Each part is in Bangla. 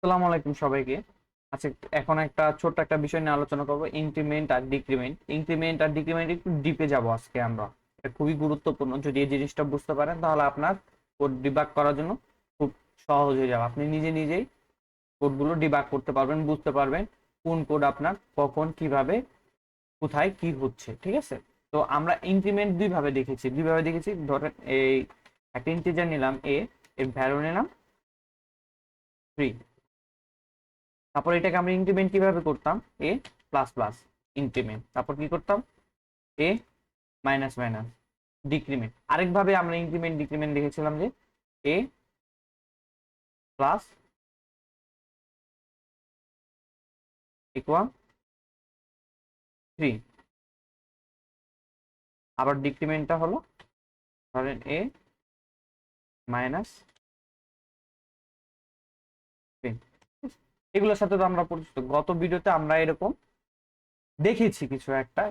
আসসালামু আলাইকুম সবাইকে। আচ্ছা, এখন একটা ছোট্ট একটা বিষয় নিয়ে আলোচনা করব, ইনক্রিমেন্ট আর ডিক্রিমেন্ট। ইনক্রিমেন্ট আর ডিক্রিমেন্ট একটু ডিপে যাব আজকে আমরা। এটা খুবই গুরুত্বপূর্ণ, যদি এই জিনিসটা বুঝতে পারেন তাহলে আপনার কোড ডিবাগ করার জন্য খুব সহজ হয়ে যাবে। আপনি নিজে নিজেই কোডগুলো ডিবাগ করতে পারবেন, বুঝতে পারবেন কোন কোড আপনার কখন কিভাবে কোথায় কি হচ্ছে। ঠিক আছে, তো আমরা ইনক্রিমেন্ট দুইভাবে দেখেছি। ধরেন এই একটা ইন্টিজার নিলাম এ, এর ভ্যালু নিলাম 3। তারপর এটাকে আমরা ইনক্রিমেন্ট কিভাবে করতাম, এ প্লাস প্লাস ইনক্রিমেন্ট, তারপর কি করতাম এ মাইনাস মাইনাস ডিক্রিমেন্ট। আরেকভাবে আমরা ইনক্রিমেন্ট ডিক্রিমেন্ট দেখেছিলাম যে এ প্লাস ইকুয়াল 3। আবার ডিক্রিমেন্টটা হলো ধরেন এ মাইনাস 3। এগুলোর সাথে তো আমরা পরিচিত, গত ভিডিওতে আমরা এরকম দেখেছি কিছু একটা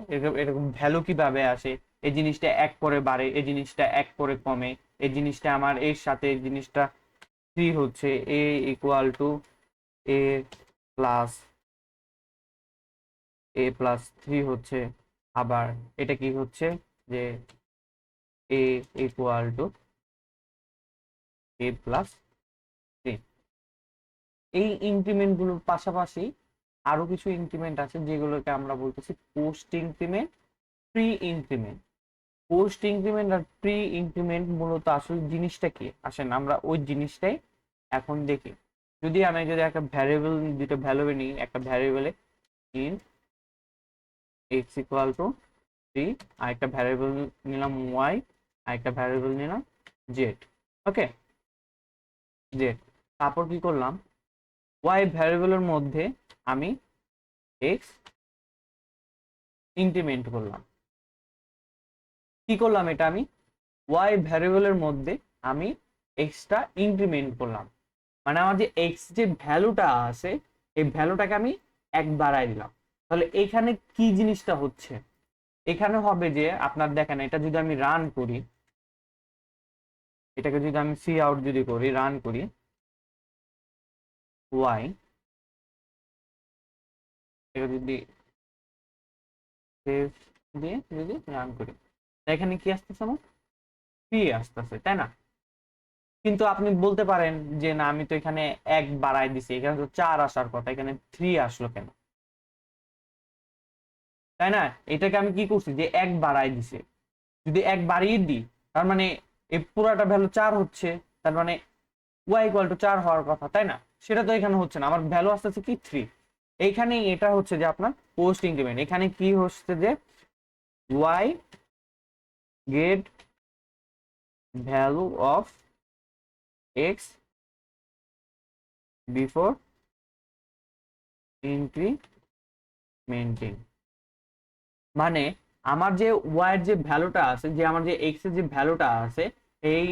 এরকম ভ্যালু কিভাবে আসে। এই জিনিসটা এক করে বাড়ে, এই জিনিসটা এক করে কমে, এই জিনিসটা আমার এর সাথে এই জিনিসটা 3 হচ্ছে, এ ইকুয়াল টু এ প্লাস 3 হচ্ছে। আবার এটা কি হচ্ছে যে এ ইকুয়াল টু এ প্লাস 3। এই ইনক্রিমেন্ট গুলোর পাশাপাশি আরো কিছু ইনক্রিমেন্ট আছে যেগুলোকে আমরা বলতেছি post increment, pre increment. Post increment আর প্রি ইনক্রিমেন্ট মূলত আসলে জিনিসটা কি, আসেন আমরা ওই জিনিসটাই এখন দেখি। যদি একটা ভ্যারিয়েবল, দুটো ভ্যালু নিই, একটা ভ্যারিয়েবলে ইন এক্স ইকুয়াল টু 3, আর একটা ভ্যারিয়েবল নিলাম ওয়াই, আর একটা ভ্যারিয়েবল নিলাম জেড। ওকে, জেড। তারপর কি করলাম, ওয়াই ভ্যারিয়েবলের মধ্যে আমি এক্স ইনক্রিমেন্ট করলাম। কি করলাম, এটা আমি ওয়াই ভ্যারিয়েবলের মধ্যে আমি এক্সটা ইনক্রিমেন্ট করলাম। মানে আমার যে এক্স যে ভ্যালুটা আছে, এই ভ্যালুটাকে আমি এক বাড়াই দিলাম। তাহলে এখানে কি জিনিসটা হচ্ছে, এখানে হবে যে আপনার দেখেন, এটা যদি আমি রান করি, এটাকে যদি আমি সি আউট যদি করি, রান করি ওয়াই, এটা যদি সেভ দিয়ে যদি রান করি, এখানে কি আসতেছে, আমার 3 আসতেছে, তাই না? কিন্তু আপনি বলতে পারেন যে না, আমি তো এখানে এক বাড়াই দিছি, এখানে তো 4 আসার কথা, এখানে 3 আসলো কেন, তাই না? এটাকে আমি কি করছি, যে এক বাড়াই দিছে। যদি এক বাড়িয়ে দিই, তার মানে এই পুরাটা ভ্যালু 4 হচ্ছে, তার মানে ওয়াই ইকুয়াল টু 4 হওয়ার কথা, তাই না? সেটা তো এখানে হচ্ছে না, আমার ভ্যালু আসতেছে কি 3। এইখানে এটা হচ্ছে যে আপনার পোস্ট ইনক্রিমেন্ট। এখানে কি হচ্ছে যে Y get value of X before incrementing. মানে আমার যে ওয়াই এর যে ভ্যালুটা আছে, যে আমার যে এক্স এর যে ভ্যালুটা আছে, এই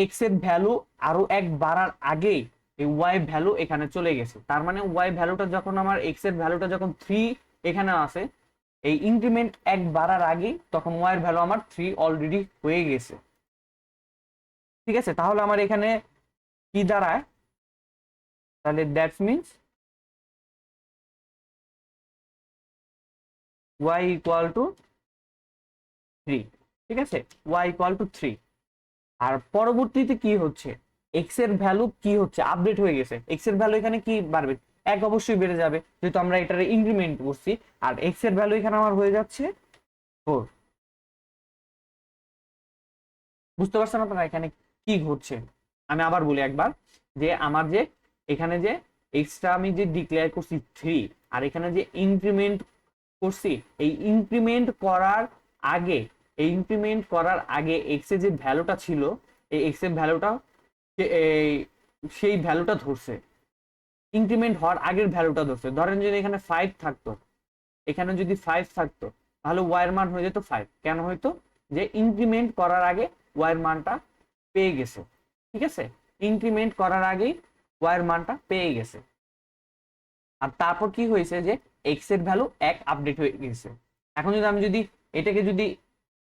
এক্স এর ভ্যালু আরো এক বাড়ার আগেই এই ওয়াই ভ্যালু এখানে চলে গেছে। তার মানে ওয়াই ভ্যালুটা যখন আমার এক্স এর ভ্যালুটা যখন 3 এখানে আছে, এই ইনক্রিমেন্ট এক বাড়ার আগেই তখন ওয়াই এর ভ্যালু আমার 3 অলরেডি হয়ে গেছে। ঠিক আছে, তাহলে আমার এখানে কি দাঁড়ায়, তাহলে that's means y equal to 3। ঠিক আছে, ওয়াই ইকুয়াল টু 3। আর পরবর্তীতে কি হচ্ছে, এক্স এর ভ্যালু কি হচ্ছে, আপডেট হয়ে গেছে। এক্স এর ভ্যালু এখানে কি বাড়বে, এক অবশ্যই বেড়ে যাবে, যেহেতু আমরা এটার ইনক্রিমেন্ট করছি। আর এক্স এর ভ্যালু এখানে আমার হয়ে যাচ্ছে 4। বুঝতে পারছেন আপনারা এখানে কি ঘটছে? আমি আবার বলি একবার, যে আমার যে এখানে যে এক্সটা আমি যে ডিক্লেয়ার করছি 3, আর এখানে যে ইনক্রিমেন্ট করছি, এই ইনক্রিমেন্ট করার আগে, এক্স এর যে ভ্যালুটা ছিল, এই এক্স এর ভ্যালুটা সেই ভ্যালুটা ধরছে, ইনক্রিমেন্ট হওয়ার আগের ভ্যালুটা ধরছে। ধরেন যদি এখানে 5 থাকতো, এখানে যদি 5 থাকতো, তাহলে ওয়াই এর মান হয়ে যেত 5। কেন হয়তো, যে ইনক্রিমেন্ট করার আগে ওয়াই এর মানটা পেয়ে গেছে। ঠিক আছে, ইনক্রিমেন্ট করার আগেই ওয়াই এর মানটা পেয়ে গেছে। আর তারপর কি হয়েছে, যে এক্স এর ভ্যালু এক আপডেট হয়ে গেছে। এখন যদি আমি যদি এটাকে যদি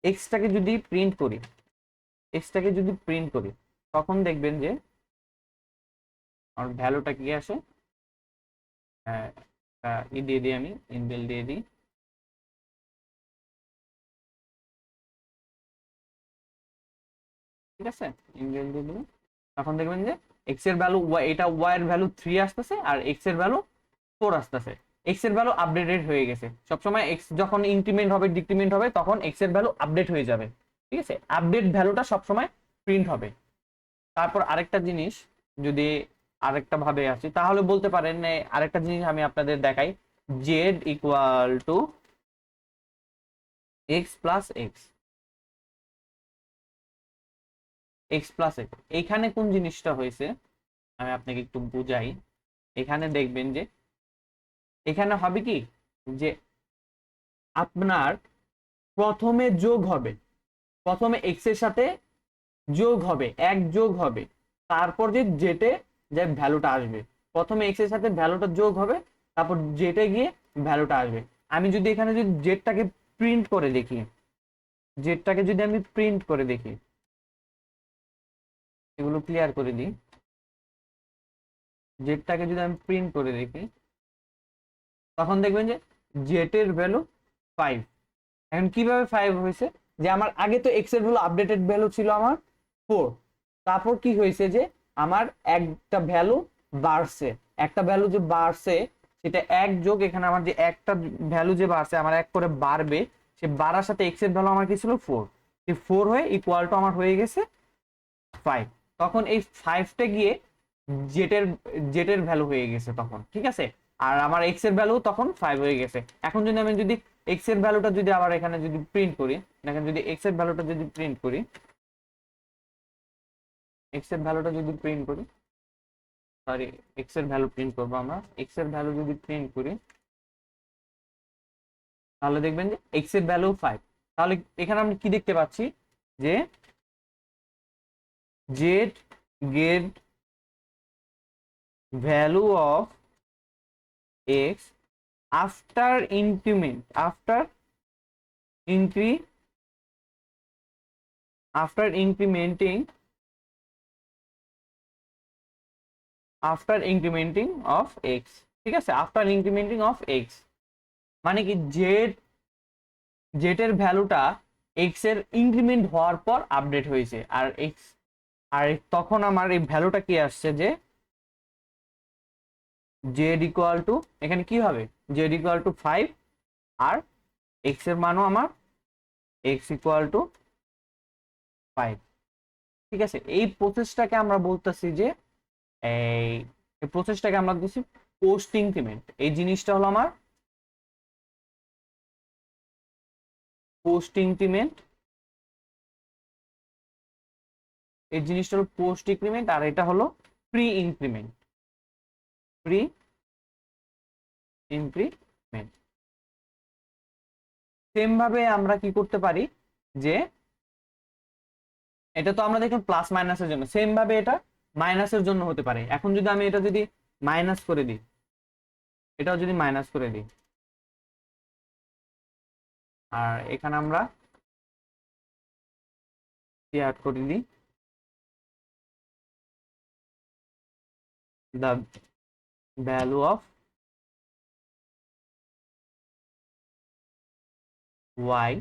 এক্সটাকে যদি প্রিন্ট করি, তখন দেখবেন যে আমার ভ্যালুটা কি আসে, ই দিয়ে দিই, আমি ইনবিল্ট দিয়ে দিই। ঠিক আছে, ইনবিল্ট দিয়ে দিই। তখন দেখবেন যে এক্স এর ভ্যালু, এটা ওয়াই এর ভ্যালু 3 আসতেছে আর এক্স এর ভ্যালু 4 আসতেছে। এক্স এর ভ্যালু আপডেটেড হয়ে গেছে। সবসময় এক্স যখন ইনক্রিমেন্ট হবে ডিক্রিমেন্ট হবে তখন এক্স এর ভ্যালু আপডেট হয়ে যাবে। ঠিক আছে, আপডেট ভ্যালুটা সবসময় প্রিন্ট হবে। তারপর আরেকটা জিনিস, যদি আরেকটা ভাবে আসি তাহলে বলতে পারেন, আরেকটা জিনিস আমি আপনাদের দেখাই, Z equal two x plus x, x plus x. এইখানে কোন জিনিসটা হয়েছে আমি আপনাকে একটু বুঝাই। এখানে দেখবেন যে এখানে হবে কি, যে আপনার প্রথমে যোগ হবে, প্রথমে এক্স এর সাথে যোগ হবে, এক যোগ হবে, তারপর যে জেটে যে ভ্যালুটা আসবে, প্রথমে এক্স এর সাথে ভ্যালুটা যোগ হবে, তারপর জেটে গিয়ে ভ্যালুটা আসবে। আমি যদি এখানে যদি জেটটাকে প্রিন্ট করে দেখি, জেটটাকে যদি আমি প্রিন্ট করে দেখি, এগুলো ক্লিয়ার করে দিই, জেটটাকে যদি আমি প্রিন্ট করে দেখি তখন দেখবেন যে জেটের ভ্যালু 5। এখন কিভাবে 5 হয়েছে, যে আমার আগে তো এক্স এর ভ্যালু আপডেটেড ভ্যালু ছিল আমার 4, তারপর কি হয়েছে যে আমার একটা ভ্যালু বাড়ছে, একটা ভ্যালু যে বাড়ছে সেটা এক যোগ, এখানে আমার যে একটা ভ্যালু যে বাড়ছে আমার এক করে বাড়বে, সে বাড়ার সাথে এক্স এর ভ্যালু আমার কি ছিল 4, এই 4 হয়ে ইকুয়াল টু আমার হয়ে গেছে 5। তখন এই 5টা গিয়ে জেটের জেটের ভ্যালু হয়ে গেছে তখন। ঠিক আছে, আর আমার এক্স এর ভ্যালু তখন 5 হয়ে গেছে। এখন যদি আমি যদি এক্স এর ভ্যালুটা যদি আবার এখানে যদি প্রিন্ট করি, দেখেন যদি এক্স এর ভ্যালুটা যদি প্রিন্ট করি, এক্স এর ভ্যালুটা যদি প্রিন্ট করি, সরি এক্স এর ভ্যালু প্রিন্ট করবো আমরা, এক্স এর ভ্যালু যদি প্রিন্ট করি তাহলে দেখবেন যে এক্স এর ভ্যালু 5। তাহলে এখানে আমরা কি দেখতে পাচ্ছি, যে z get value of x after increment, after incrementing of x। ঠিক আছে, আফটার ইনক্রিমেন্টিং অফ এক্স মানে কি, জেড এর ভ্যালুটা এক্স এর ইনক্রিমেন্ট হওয়ার পর আপডেট হয়েছে, আর এক্স, আর তখন আমার এই ভ্যালুটা কি আসছে, যে জেড ইকুয়াল টু, এখানে কি হবে, জেড ইকুয়াল টু 5 আর এক্স এর মানও আমার এক্স ইকুয়াল টু 5। ঠিক আছে, এই প্রসেসটাকে আমরা বলতেছি যে এই প্রসেসটাকে আমরা বলছি পোস্ট ইনক্রিমেন্ট। এই জিনিসটা হলো আমার পোস্ট ইনক্রিমেন্ট, এই জিনিসটা হলো পোস্ট ইনক্রিমেন্ট, আর এটা হলো pre increment, pre increment. Same ভাবে আমরা কি করতে পারি, যে এটা তো আমরা দেখলাম প্লাস মাইনাসের জন্য, সেম ভাবে এটা মাইনাসের জন্য হতে পারে। এখন যদি আমি এটা যদি মাইনাস করে দিই, এটাও যদি মাইনাস করে দিই, আর এখানে আমরা অ্যাড করে দিই the value of y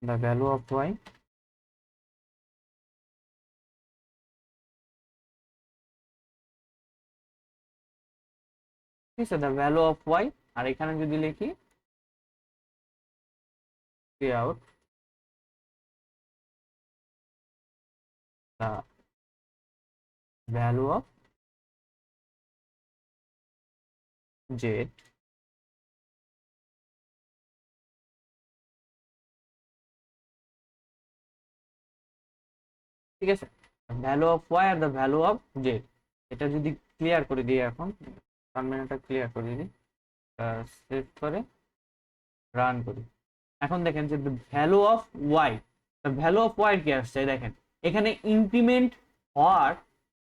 the value of y ঠিক আছে, the value of y, আর এখানে যদি লিখি out the value of z ঠিক আছে, value of y are the value of z। এটা যদি ক্লিয়ার করে দিই, এখন টার্মিনালটা ক্লিয়ার করে দিই, সেভ করে রান করি। এখন দেখেন যে value of y, value of y কি আসছে দেখেন, এখানে ইনক্রিমেন্ট হওয়ার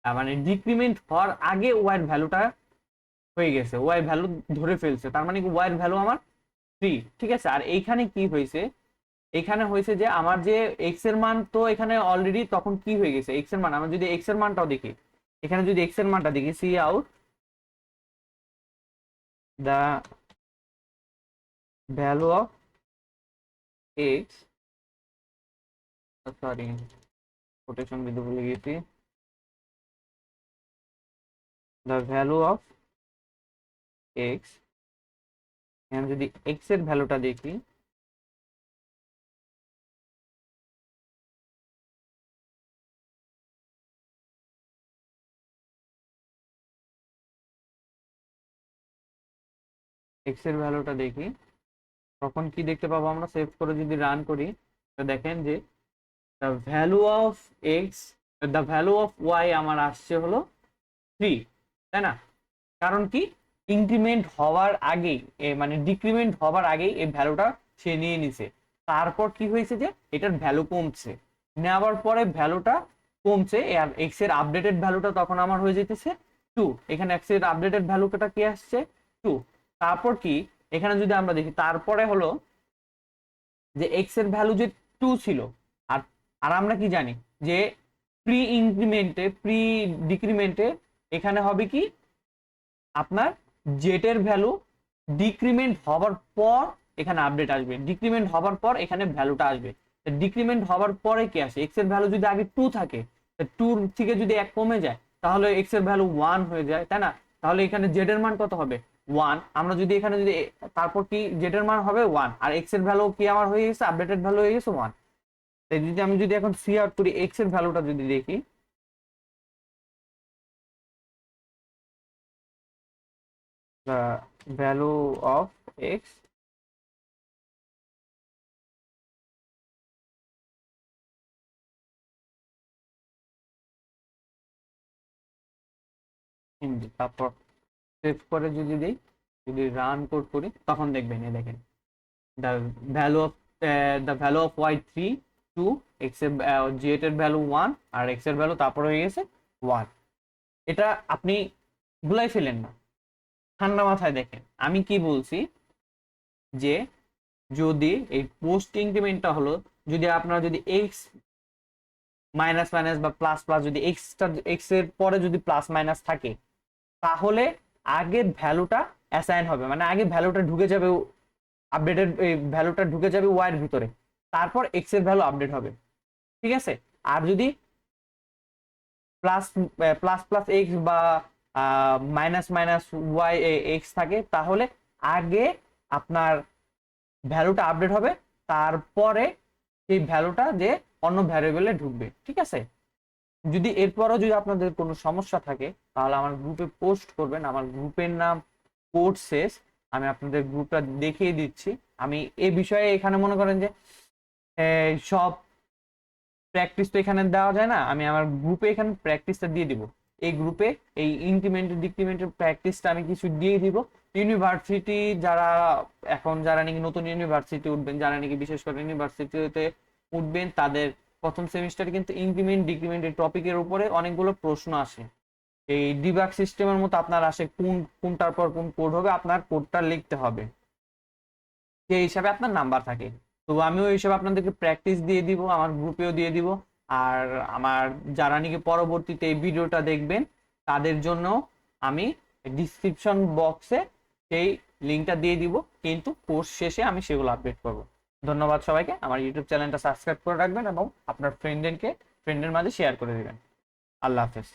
মানে ডিক্রিমেন্ট হওয়ার আগে y এর ভ্যালুটা হয়ে গেছে, y ভ্যালু ধরে ফেলছে, তার মানে কি y এর ভ্যালু আমার 3। ঠিক আছে, আর এইখানে কি হয়েছে, এখানে হয়েছে যে আমার যে এক্স এর মান তো এখানে অলরেডি তখন কি হয়ে গেছে, এক্স এর মান আমরা যদি এক্স এর মানটাও দেখি, এখানে যদি এক্স এর মানটা দেখি, see out the value of x, sorry quotation বিন্দু ভুলে গেছি, দা ভ্যালু অফ এক্স, এখানে যদি এক্স এর ভ্যালুটা দেখি, এক্স এর ভ্যালুটা দেখি, তখন কি দেখতে পাবো আমরা, সেভ করে যদি রান করি, তো দেখেন যে the value of x, the value of y আমার আসছে হলো 3, তাই না? কারণ কি, ইনক্রিমেন্ট হওয়ার আগেই মানে ডিক্রিমেন্ট হওয়ার আগেই এই ভ্যালুটা সে নিয়ে নিছে। তারপর কি হয়েছে যে এটার ভ্যালু কমছে, নেওয়ার পরে ভ্যালুটা কমছে, আর এক্স এর আপডেটেড ভ্যালুটা তখন আমার হয়ে যেতেছে 2। এখানে এক্স এর আপডেটেড ভ্যালুটা কি আসছে 2। তারপর কি, এখানে যদি আমরা দেখি, তারপরে হলো যে এক্স এর ভ্যালু যে 2 ছিল, আর আর আমরা কি জানি যে প্রি ইনক্রিমেন্টে, প্রি ডিক্রিমেন্টে এখানে হবে কি আপনার জেড এর ভ্যালু ডিক্রিমেন্ট হওয়ার পর এখানে আপডেট আসবে, ডিক্রিমেন্ট হওয়ার পর এখানে ভ্যালুটা আসবে। ডিক্রিমেন্ট হওয়ার পরে কি আসে, এক্স এর ভ্যালু যদি আগে 2 থাকে, 2 থেকে যদি 1 কমে যায় তাহলে এক্স এর ভ্যালু 1 হয়ে যায়, তাই না? তাহলে এখানে জেড এর মান কত হবে 1। আমরা যদি এখানে যদি তারপর কি জেড এর মান হবে 1, আর এক্স এর ভ্যালু কি আমার হয়ে গেছে, আপডেটেড ভ্যালু হয়ে গেছে 1। তাই যদি আমি যদি এখন সি আউট করি, এক্স এর ভ্যালুটা যদি দেখি, the value of x, তারপর সেভ করে যদি দেই, যদি রান কোড করি, তখন দেখবেন এই দেখেন the value of the value of y 3 2, x এর জেড এর ভ্যালু 1, আর এক্স এর ভ্যালু তারপর হয়ে গেছে 1। এটা আপনি ভুলাই ফেলেন না, ঠান্ডা মাথায় দেখেন আমি কি বলছি, যে যদি এই পোস্ট ইনক্রিমেন্টটা হলো, যদি আপনারা যদি এক্স মাইনাস মাইনাস বা প্লাস প্লাস, যদি এক্স এর পরে যদি প্লাস মাইনাস থাকে, তাহলে আগে ভ্যালুটা অ্যাসাইন হবে, মানে আগে ভ্যালুটা ঢুকে যাবে, আপডেটেড এই ভ্যালুটা ঢুকে যাবে ওয়াই এর ভিতরে, তারপর এক্স এর ভ্যালু আপডেট হবে, ঠিক আছে? আর যদি প্লাস প্লাস প্লাস এক্স বা মাইনাস মাইনাস ওয়াই এক্স থাকে, তাহলে আগে আপনার ভ্যালুটা আপডেট হবে, তারপরে সেই ভ্যালুটা যে অন্য ভ্যারিয়েবলে ঢুকবে, ঠিক আছে? যদি এরপরও যদি আপনাদের কোনো সমস্যা থাকে তাহলে আমার গ্রুপে পোস্ট করবেন, আমার গ্রুপের নাম CodeSage, আমি আপনাদের গ্রুপটা দেখিয়ে দিচ্ছি। আমি এই বিষয়ে এখানে মনে করেন যে সব প্র্যাকটিস তো এখানে দেওয়া যায় না, আমি আমার গ্রুপে এখানে প্র্যাকটিসটা দিয়ে দিব। এই গ্রুপে এই ইনক্রিমেন্টের ডিক্রিমেন্টের প্র্যাকটিসটা আমি কিছু দিয়ে দিব। ইউনিভার্সিটি যারা এখন, যারা নাকি নতুন ইউনিভার্সিটি উঠবেন, যারা নাকি বিশেষ করে ইউনিভার্সিটিতে উঠবেন, তাদের প্রথম সেমিস্টারে কিন্তু ইনক্রিমেন্ট ডিক্রিমেন্টের টপিকের উপরে অনেকগুলো প্রশ্ন আসে। এই ডিবাগ সিস্টেমের মতো আপনার আসে, কোনটার পর কোন কোড হবে, আপনার কোডটা লিখতে হবে, সেই হিসাবে আপনার নাম্বার থাকে। তো আমিও ওই হিসাবে আপনাদেরকে প্র্যাকটিস দিয়ে দিব, আমার গ্রুপেও দিয়ে দিব। আর আমার যারা নাকি পরবর্তীতে এই ভিডিওটা দেখবেন, তাদের জন্য আমি ডিসক্রিপশন বক্সে সেই লিঙ্কটা দিয়ে দিব, কিন্তু কোর্স শেষে আমি সেগুলো আপডেট করব। ধন্যবাদ সবাইকে। আমার ইউটিউব চ্যানেলটা সাবস্ক্রাইব করে রাখবেন এবং আপনার ফ্রেন্ডের মাঝে শেয়ার করে দেবেন। আল্লাহ হাফেজ।